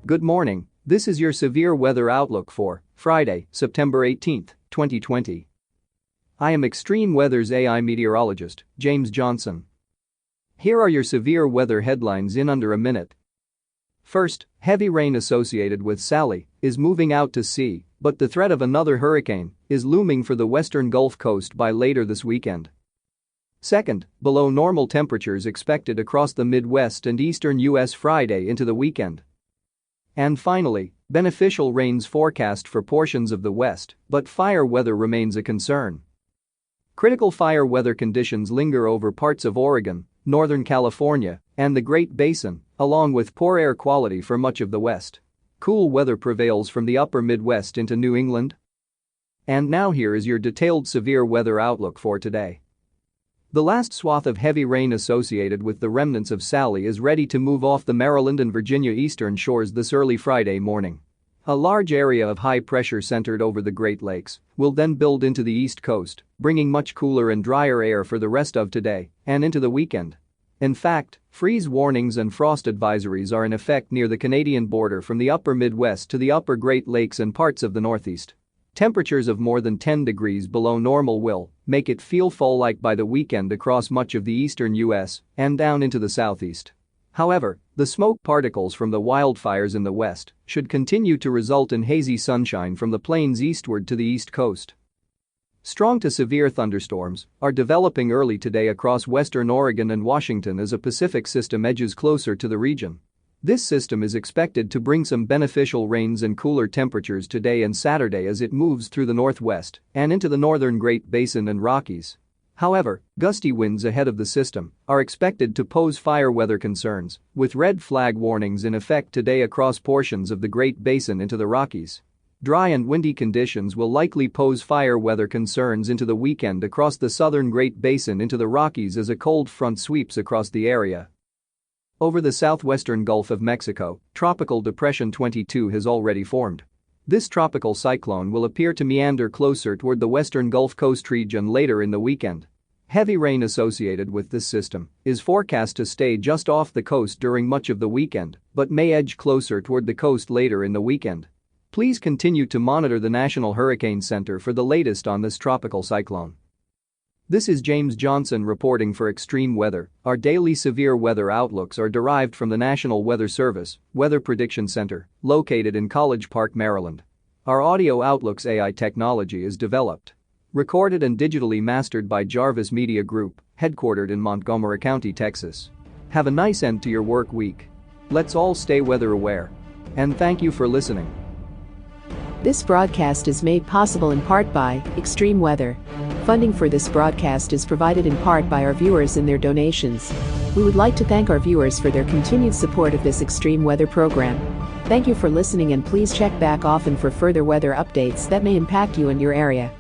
Good morning, this is your severe weather outlook for Friday, September 18, 2020. I am Extreme Weather's AI meteorologist, James Johnson. Here are your severe weather headlines in under a minute. First, heavy rain associated with Sally is moving out to sea, but the threat of another hurricane is looming for the western Gulf Coast by later this weekend. Second, below normal temperatures expected across the Midwest and eastern U.S. Friday into the weekend. And finally, beneficial rains forecast for portions of the West, but fire weather remains a concern. Critical fire weather conditions linger over parts of Oregon, Northern California, and the Great Basin, along with poor air quality for much of the West. Cool weather prevails from the upper Midwest into New England. And now here is your detailed severe weather outlook for today. The last swath of heavy rain associated with the remnants of Sally is ready to move off the Maryland and Virginia eastern shores this early Friday morning. A large area of high pressure centered over the Great Lakes will then build into the East Coast, bringing much cooler and drier air for the rest of today and into the weekend. In fact, freeze warnings and frost advisories are in effect near the Canadian border from the upper Midwest to the upper Great Lakes and parts of the Northeast. Temperatures of more than 10 degrees below normal will make it feel fall-like by the weekend across much of the eastern U.S. and down into the southeast. However, the smoke particles from the wildfires in the west should continue to result in hazy sunshine from the plains eastward to the east coast. Strong to severe thunderstorms are developing early today across western Oregon and Washington as a Pacific system edges closer to the region. This system is expected to bring some beneficial rains and cooler temperatures today and Saturday as it moves through the northwest and into the northern Great Basin and Rockies. However, gusty winds ahead of the system are expected to pose fire weather concerns, with red flag warnings in effect today across portions of the Great Basin into the Rockies. Dry and windy conditions will likely pose fire weather concerns into the weekend across the southern Great Basin into the Rockies as a cold front sweeps across the area. Over the southwestern Gulf of Mexico, Tropical Depression 22 has already formed. This tropical cyclone will appear to meander closer toward the western Gulf Coast region later in the weekend. Heavy rain associated with this system is forecast to stay just off the coast during much of the weekend, but may edge closer toward the coast later in the weekend. Please continue to monitor the National Hurricane Center for the latest on this tropical cyclone. This is James Johnson reporting for Extreme Weather. Our daily severe weather outlooks are derived from the National Weather Service Weather Prediction Center, located in College Park, Maryland. Our audio outlooks AI technology is developed, recorded and digitally mastered by Jarvis Media Group, headquartered in Montgomery County, Texas. Have a nice end to your work week. Let's all stay weather aware. And thank you for listening. This broadcast is made possible in part by Extreme Weather. Funding for this broadcast is provided in part by our viewers and their donations. We would like to thank our viewers for their continued support of this Extreme Weather program. Thank you for listening, and please check back often for further weather updates that may impact you and your area.